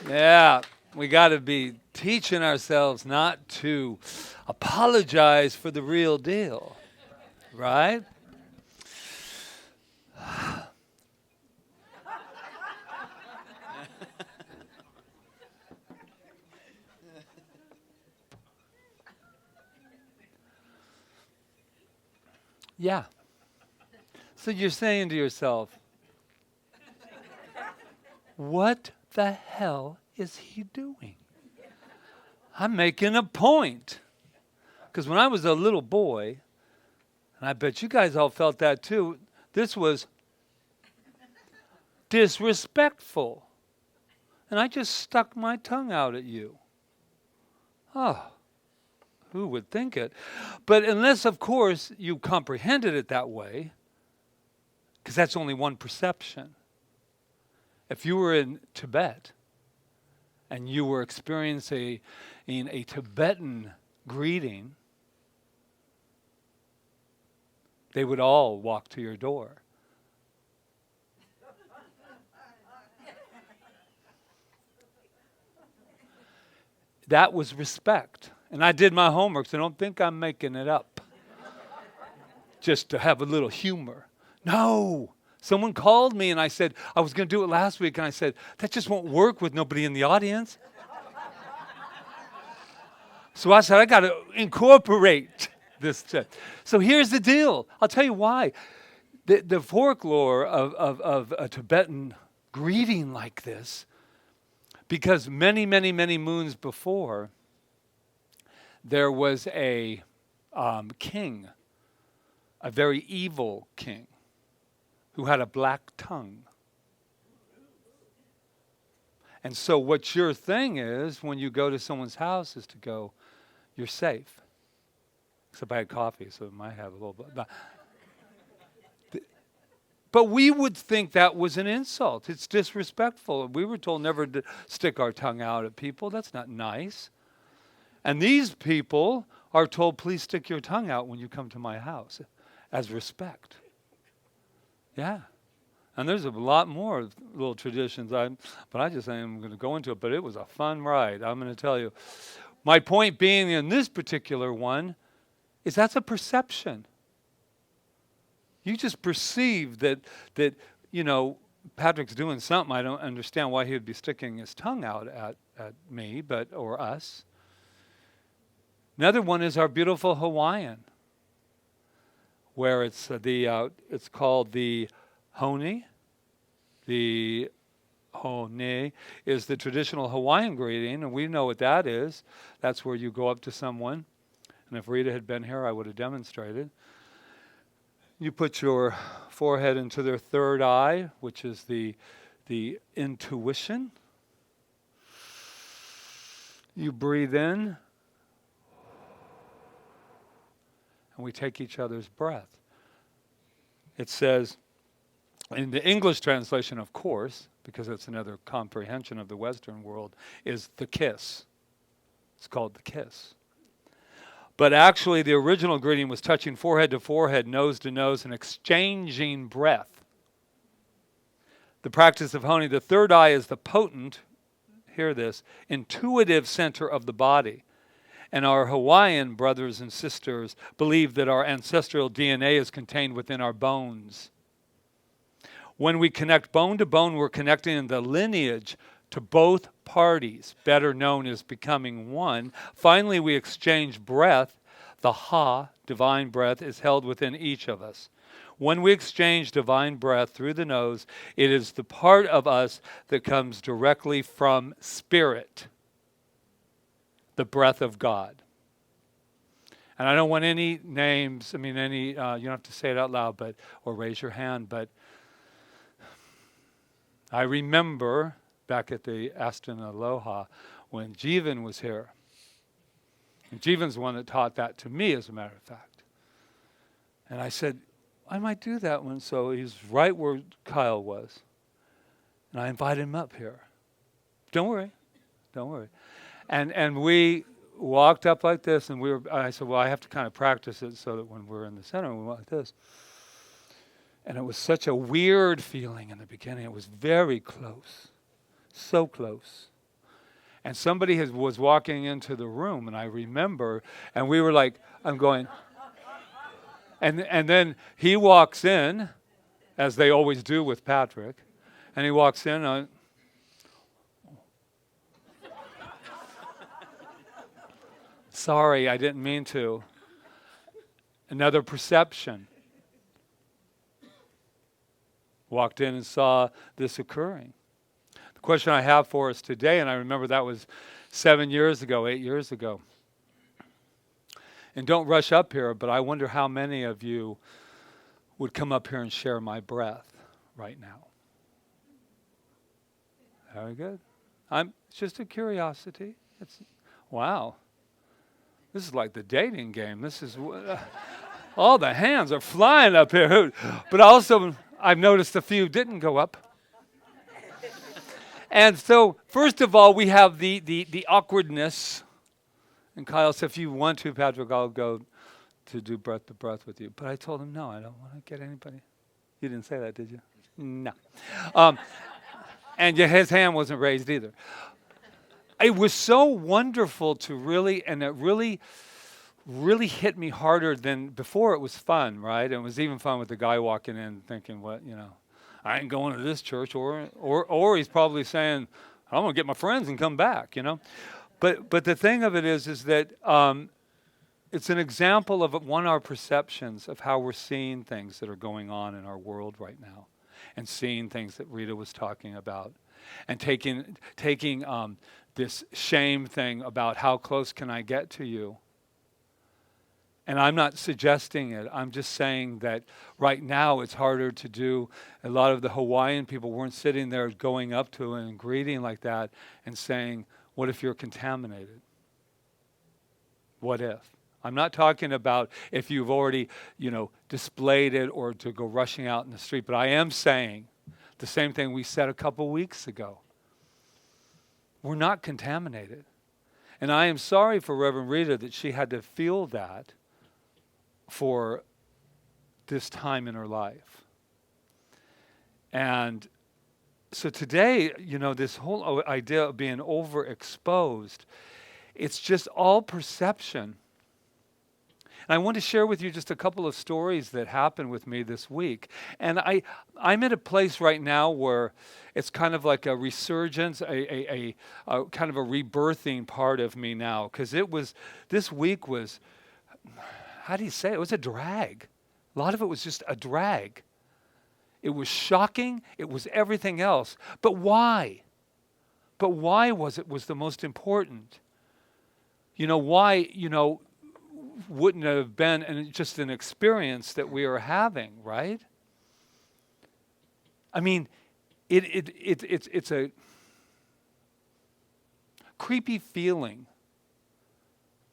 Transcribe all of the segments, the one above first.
Yeah, we got to be teaching ourselves not to apologize for the real deal, right? Yeah. So you're saying to yourself, what the hell is he doing? I'm making a point. Because when I was a little boy, and I bet you guys all felt that too, this was disrespectful. And I just stuck my tongue out at you. Oh, who would think it? But unless, of course, you comprehended it that way, because that's only one perception. If you were in Tibet and you were experiencing a Tibetan greeting, they would all walk to your door. That was respect. And I did my homework, so don't think I'm making it up just to have a little humor. No. Someone called me and I said, I was going to do it last week, and I said, that just won't work with nobody in the audience. So I said, I got to incorporate this. So here's the deal. I'll tell you why. The folklore of a Tibetan greeting like this, because many, many, many moons before, there was a king, a very evil king, who had a black tongue. And so what your thing is when you go to someone's house is to go, you're safe. Except I had coffee, so it might have a little bit. But we would think that was an insult. It's disrespectful. We were told never to stick our tongue out at people. That's not nice. And these people are told, please stick your tongue out when you come to my house as respect. Yeah. And there's a lot more little traditions, but I just am going to go into it. But it was a fun ride, I'm going to tell you. My point being in this particular one is that's a perception. You just perceive that Patrick's doing something. I don't understand why he would be sticking his tongue out at me, or us. Another one is our beautiful Hawaiian, where it's called the honi. The honi is the traditional Hawaiian greeting, and we know what that is. That's where you go up to someone, and if Rita had been here, I would have demonstrated. You put your forehead into their third eye, which is the intuition. You breathe in, and we take each other's breath. It says, in the English translation, of course, because it's another comprehension of the Western world, is the kiss. It's called the kiss. But actually, the original greeting was touching forehead to forehead, nose to nose, and exchanging breath. The practice of honi, the third eye, is the potent, hear this, intuitive center of the body. And our Hawaiian brothers and sisters believe that our ancestral DNA is contained within our bones. When we connect bone to bone, we're connecting in the lineage to both parties, better known as becoming one. Finally, we exchange breath. The ha, divine breath, is held within each of us. When we exchange divine breath through the nose, it is the part of us that comes directly from spirit, the breath of God. And I don't want any names, you don't have to say it out loud, or raise your hand, but I remember back at the Aston Aloha when Jeevan was here. And Jeevan's the one that taught that to me, as a matter of fact. And I said, I might do that one. So he's right where Kyle was. And I invited him up here. Don't worry. And we walked up like this, and I said, well, I have to kind of practice it so that when we're in the center, we went like this. And it was such a weird feeling in the beginning. It was very close. So close. And somebody was walking into the room, and I remember, and we were like, I'm going, and then he walks in, as they always do with Patrick, and he walks in, sorry, I didn't mean to. Another perception. Walked in and saw this occurring. The question I have for us today, and I remember that was 7 years ago, 8 years ago. And don't rush up here, but I wonder how many of you would come up here and share my breath right now. Very good. It's just a curiosity. Wow. This is like the dating game. This is all the hands are flying up here. But also, I've noticed a few didn't go up. And so, first of all, we have the awkwardness. And Kyle said, if you want to, Patrick, I'll go to do breath to breath with you. But I told him, no, I don't want to get anybody. You didn't say that, did you? No. And his hand wasn't raised either. It was so wonderful to really, and it really hit me harder than before. It was fun, right? And it was even fun with the guy walking in thinking, I ain't going to this church. Or he's probably saying, I'm going to get my friends and come back, But the thing of it is that it's an example of our perceptions of how we're seeing things that are going on in our world right now, and seeing things that Rita was talking about, and taking this shame thing about how close can I get to you. And I'm not suggesting it. I'm just saying that right now it's harder to do. A lot of the Hawaiian people weren't sitting there going up to and greeting like that and saying, what if you're contaminated? What if? I'm not talking about if you've already, displayed it or to go rushing out in the street, but I am saying the same thing we said a couple weeks ago. We're not contaminated. And I am sorry for Reverend Rita that she had to feel that for this time in her life. And so today, this whole idea of being overexposed, it's just all perception. And I want to share with you just a couple of stories that happened with me this week. And I'm at a place right now where it's kind of like a resurgence, a kind of a rebirthing part of me now. Because this week was, how do you say it? It was a drag. A lot of it was just a drag. It was shocking. It was everything else. But why? But why was the most important? Why, wouldn't have been just an experience that we are having, right? I mean, it's a creepy feeling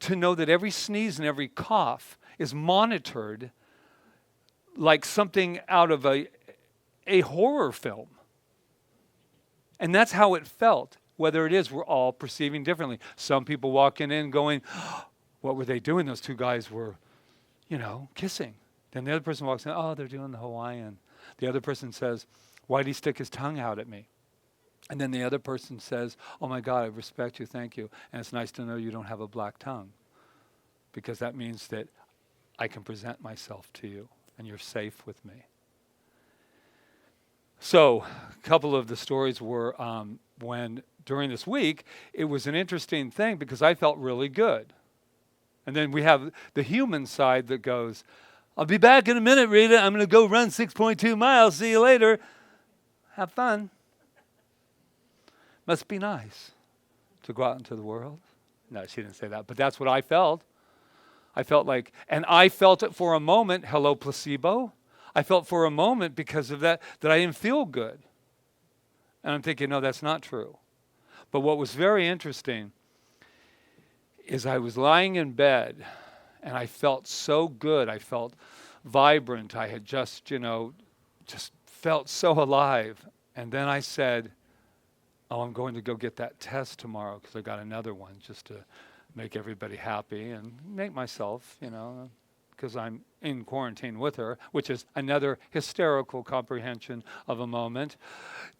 to know that every sneeze and every cough is monitored like something out of a horror film. And that's how it felt. Whether it is, we're all perceiving differently. Some people walking in going, what were they doing? Those two guys were, kissing. Then the other person walks in, they're doing the Hawaiian. The other person says, why'd he stick his tongue out at me? And then the other person says, oh my God, I respect you, thank you. And it's nice to know you don't have a black tongue, because that means that I can present myself to you and you're safe with me. So a couple of the stories were when during this week, it was an interesting thing because I felt really good. And then we have the human side that goes, I'll be back in a minute, Rita. I'm going to go run 6.2 miles. See you later. Have fun. Must be nice to go out into the world. No, she didn't say that, but that's what I felt. I felt like, and I felt it for a moment, hello placebo. I felt for a moment because of that I didn't feel good. And I'm thinking, no, that's not true. But what was very interesting is I was lying in bed and I felt so good. I felt vibrant. I had just felt so alive. And then I said, I'm going to go get that test tomorrow because I got another one just to make everybody happy and make myself, because I'm in quarantine with her, which is another hysterical comprehension of a moment.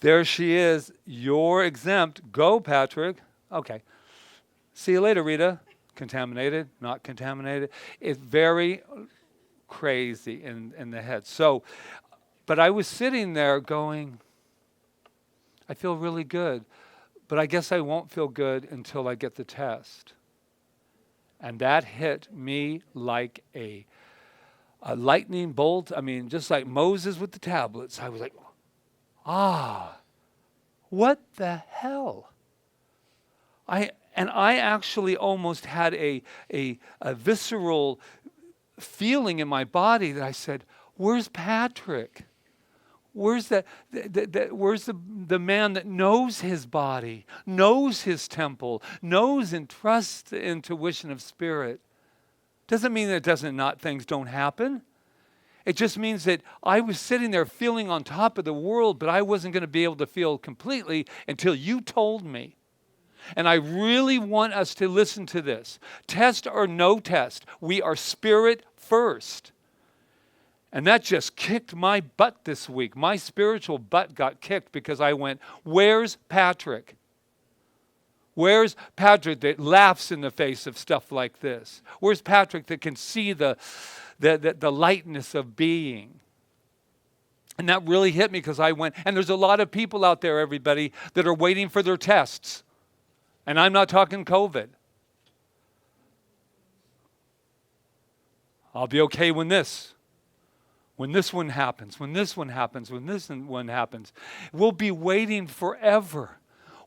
There she is. You're exempt. Go, Patrick. Okay. See you later, Rita. Contaminated, not contaminated. It's very crazy in the head. So, but I was sitting there going, I feel really good, but I guess I won't feel good until I get the test. And that hit me like a lightning bolt. I mean, just like Moses with the tablets. I was like, what the hell? I actually almost had a visceral feeling in my body that I said, where's Patrick? Where's where's the man that knows his body, knows his temple, knows and trusts the intuition of spirit? Doesn't mean that things don't happen. It just means that I was sitting there feeling on top of the world, but I wasn't going to be able to feel completely until you told me. And I really want us to listen to this. Test or no test, we are spirit first. And that just kicked my butt this week. My spiritual butt got kicked because I went, where's Patrick? Where's Patrick that laughs in the face of stuff like this? Where's Patrick that can see the lightness of being? And that really hit me because I went, and there's a lot of people out there, everybody, that are waiting for their tests. And I'm not talking COVID. I'll be okay when this one happens, when this one happens, when this one happens. We'll be waiting forever.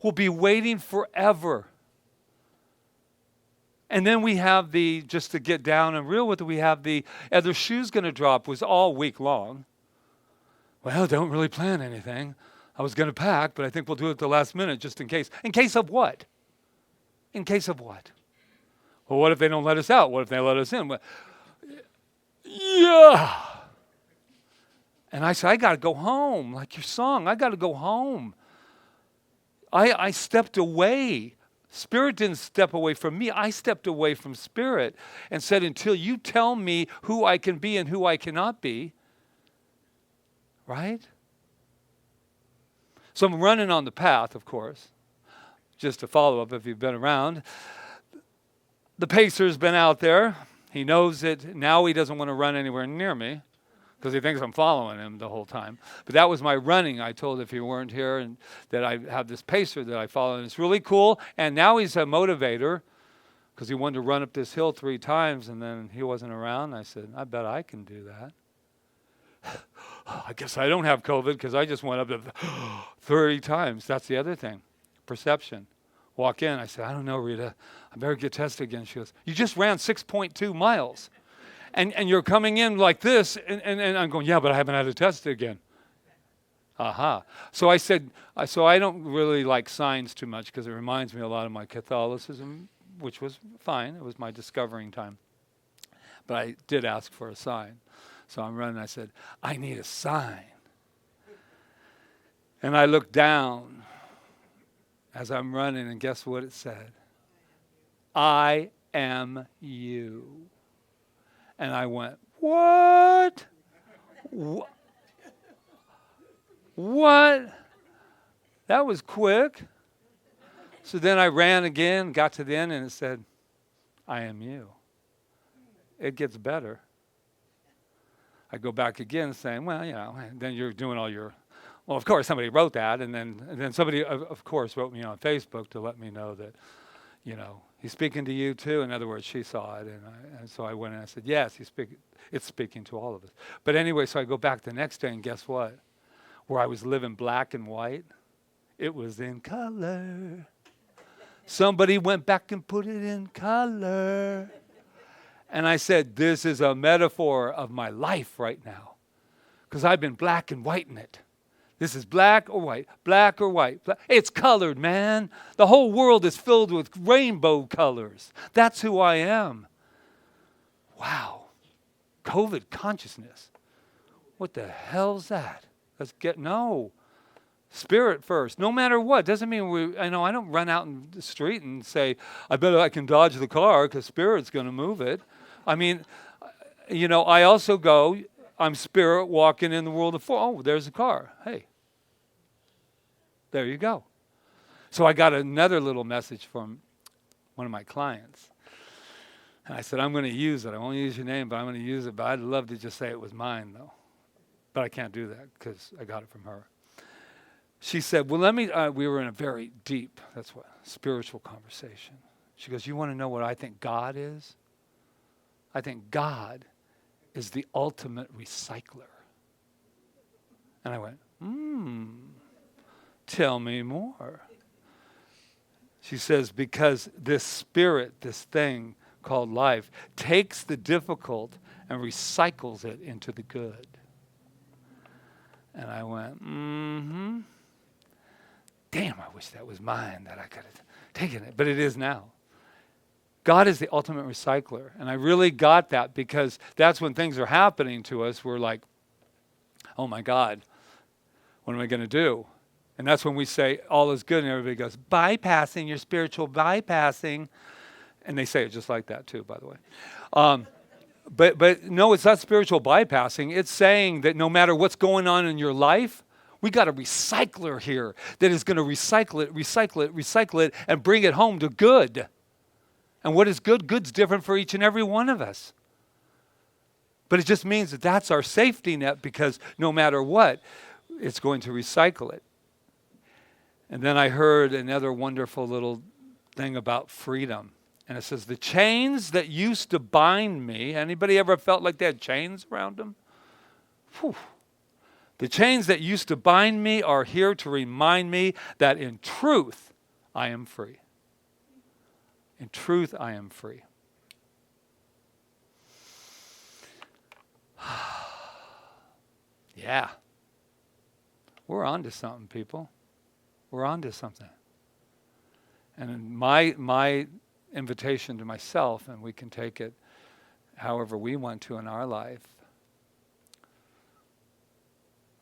We'll be waiting forever. And then we have just to get down and real with it, we have the shoe's going to drop was all week long. Well, don't really plan anything. I was going to pack, but I think we'll do it at the last minute just in case. In case of what? In case of what? Well, what if they don't let us out? What if they let us in? Well, yeah. And I said, I got to go home, like your song. I got to go home. I stepped away. Spirit didn't step away from me. I stepped away from Spirit and said, until you tell me who I can be and who I cannot be, right? So I'm running on the path, of course. Just to follow up if you've been around. The pacer's been out there. He knows it. Now he doesn't want to run anywhere near me because he thinks I'm following him the whole time. But that was my running. I told if you weren't here and that I have this pacer that I follow. And it's really cool. And now he's a motivator because he wanted to run up this hill 3 times and then he wasn't around. I said, I bet I can do that. I guess I don't have COVID because I just went up to 30 times. That's the other thing. Perception. Walk in. I said, I don't know, Rita. I better get tested again. She goes, you just ran 6.2 miles. And you're coming in like this. And I'm going, yeah, but I haven't had a test again. So I said, so I don't really like signs too much because it reminds me a lot of my Catholicism, which was fine. It was my discovering time. But I did ask for a sign. So I'm running. I said, I need a sign. And I looked down as I'm running, and guess what it said? I am you. And I went, what? What? That was quick. So then I ran again, got to the end, and it said, I am you. It gets better. I go back again saying, well, you know, and then you're doing all your... Well, of course, somebody wrote that, and then somebody, of course, wrote me on Facebook to let me know that, you know, he's speaking to you too. In other words, she saw it, and so I went and I said, yes, it's speaking to all of us. But anyway, so I go back the next day, and guess what? Where I was living black and white, it was in color. Somebody went back and put it in color. And I said, this is a metaphor of my life right now, because I've been black and white in it. This is black or white, black or white. It's colored, man. The whole world is filled with rainbow colors. That's who I am. Wow. COVID consciousness. What the hell's that? No. Spirit first. No matter what. Doesn't mean I don't run out in the street and say, I bet I can dodge the car because Spirit's going to move it. I mean, you know, I also go... I'm spirit walking in the world of form. Oh, there's a car. Hey. There you go. So I got another little message from one of my clients. And I said, I'm going to use it. I won't use your name, but I'm going to use it. But I'd love to just say it was mine, though. But I can't do that because I got it from her. She said, well, we were in a very deep, spiritual conversation. She goes, you want to know what I think God is? I think God is the ultimate recycler. And I went, tell me more. She says, because this spirit, this thing called life, takes the difficult and recycles it into the good. And I went, damn, I wish that was mine, that I could have taken it. But it is now. God is the ultimate recycler. And I really got that because that's when things are happening to us. We're like, oh my God, what am I going to do? And that's when we say all is good and everybody goes, bypassing, your spiritual bypassing. And they say it just like that too, by the way. But no, it's not spiritual bypassing. It's saying that no matter what's going on in your life, we got a recycler here that is going to recycle it, and bring it home to good. And what is good? Good's different for each and every one of us. But it just means that that's our safety net because no matter what, it's going to recycle it. And then I heard another wonderful little thing about freedom. And it says, the chains that used to bind me, anybody ever felt like they had chains around them? Whew. The chains that used to bind me are here to remind me that in truth, I am free. In truth, I am free. Yeah. We're on to something, people. We're on to something. And my invitation to myself, and we can take it however we want to in our life,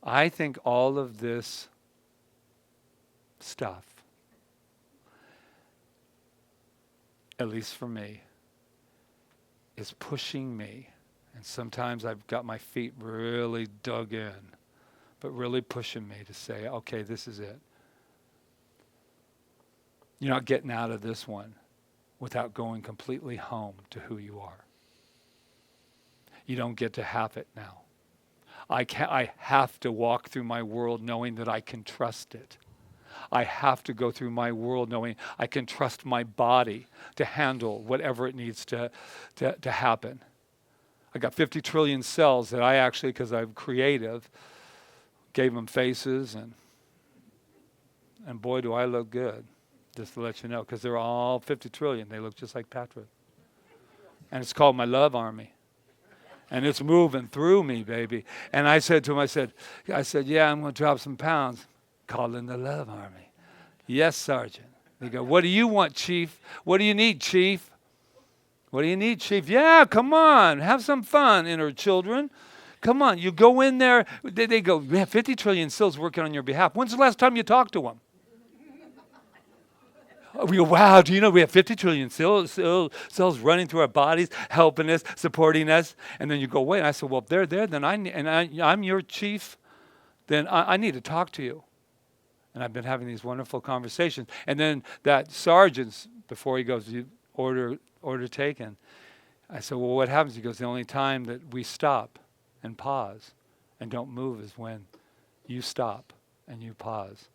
I think all of this stuff, at least for me, is pushing me. And sometimes I've got my feet really dug in, but really pushing me to say, okay, this is it. You're not getting out of this one without going completely home to who you are. You don't get to have it now. I have to walk through my world knowing that I can trust it. I have to go through my world knowing I can trust my body to handle whatever it needs to happen. I got 50 trillion cells that I actually, because I'm creative, gave them faces, and boy, do I look good, just to let you know, because they're all 50 trillion. They look just like Patrick. And it's called my love army. And it's moving through me, baby. And I said to him, I said, yeah, I'm going to drop some pounds. Call in the love army. Yes, Sergeant. They go, what do you want, Chief? What do you need, Chief? What do you need, Chief? Yeah, come on. Have some fun, inner children. Come on. You go in there. They go, we have 50 trillion cells working on your behalf. When's the last time you talked to them? We go, wow, do you know we have 50 trillion cells running through our bodies, helping us, supporting us? And then you go, wait. And I said, well, if they're there, then I'm your chief, then I need to talk to you. And I've been having these wonderful conversations. And then that sergeant, before he goes, order taken. I said, well, what happens? He goes, the only time that we stop and pause and don't move is when you stop and you pause.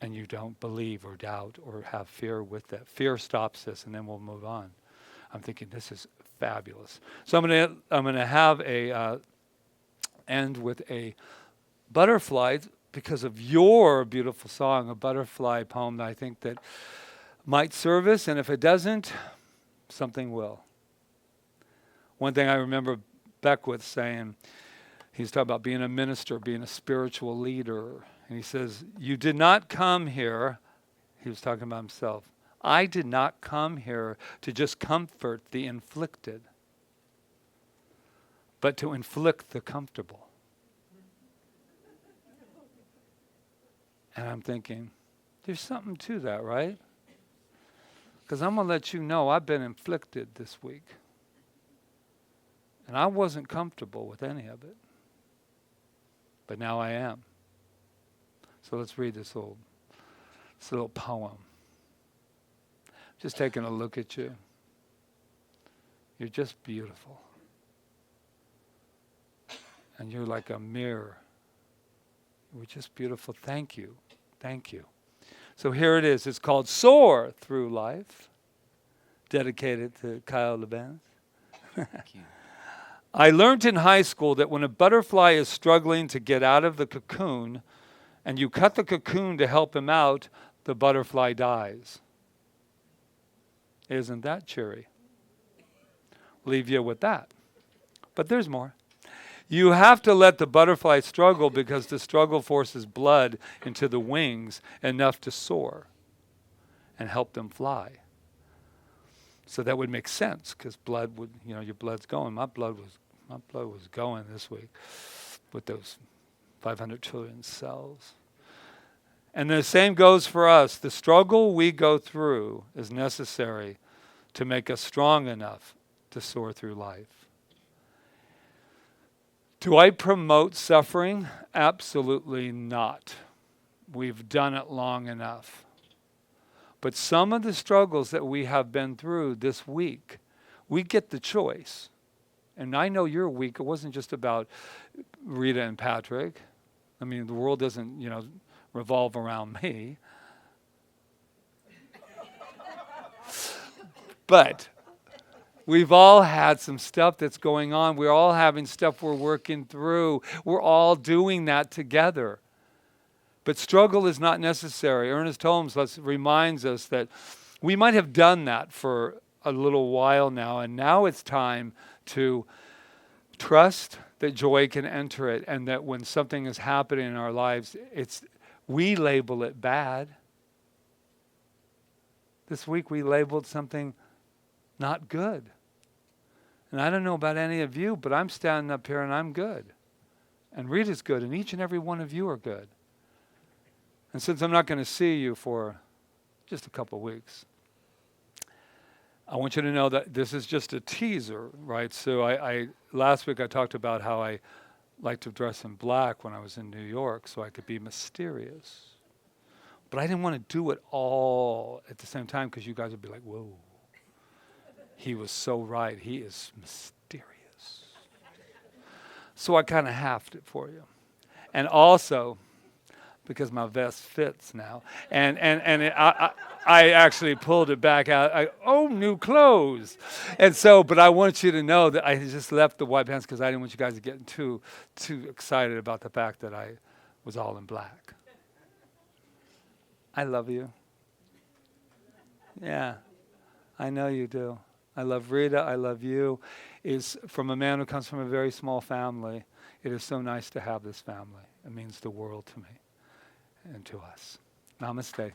And you don't believe or doubt or have fear with that. Fear stops us, and then we'll move on. I'm thinking this is fabulous. So I'm gonna have end with a butterfly because of your beautiful song, a butterfly poem that I think that might serve us, and if it doesn't, something will. One thing I remember Beckwith saying, he's talking about being a minister, being a spiritual leader. And he says, you did not come here, he was talking about himself, I did not come here to just comfort the inflicted, but to inflict the comfortable. And I'm thinking, there's something to that, right? Because I'm going to let you know I've been inflicted this week. And I wasn't comfortable with any of it. But now I am. So let's read this little It's a little poem. Just taking a look at you. You're just beautiful. And you're like a mirror. You're just beautiful. Thank you. Thank you. So here it is. It's called Soar Through Life, dedicated to Kyle LeBan. Thank you. I learned in high school that when a butterfly is struggling to get out of the cocoon and you cut the cocoon to help him out, the butterfly dies. Isn't that cheery? Leave you with that. But there's more. You have to let the butterfly struggle because the struggle forces blood into the wings enough to soar and help them fly. So that would make sense because blood would, your blood's going. My blood was going this week with those 500 trillion cells. And the same goes for us. The struggle we go through is necessary to make us strong enough to soar through life. Do I promote suffering? Absolutely not. We've done it long enough. But some of the struggles that we have been through this week, we get the choice. And I know your week, it wasn't just about Rita and Patrick. I mean, the world doesn't, revolve around me. But we've all had some stuff that's going on. We're all having stuff we're working through. We're all doing that together. But struggle is not necessary. Ernest Holmes reminds us that we might have done that for a little while now, and now it's time to trust that joy can enter it, and that when something is happening in our lives, we label it bad. This week we labeled something not good. And I don't know about any of you, but I'm standing up here and I'm good. And Rita's good, and each and every one of you are good. And since I'm not going to see you for just a couple of weeks, I want you to know that this is just a teaser, right? So I last week I talked about how I like to dress in black when I was in New York so I could be mysterious. But I didn't want to do it all at the same time because you guys would be like, whoa. He was so right. He is mysterious. So I kind of halved it for you. And also, because my vest fits now, I actually pulled it back out. New clothes. And so, but I want you to know that I just left the white pants because I didn't want you guys to get too excited about the fact that I was all in black. I love you. Yeah, I know you do. I love Rita. I love you. Is from a man who comes from a very small family. It is so nice to have this family. It means the world to me and to us. Namaste.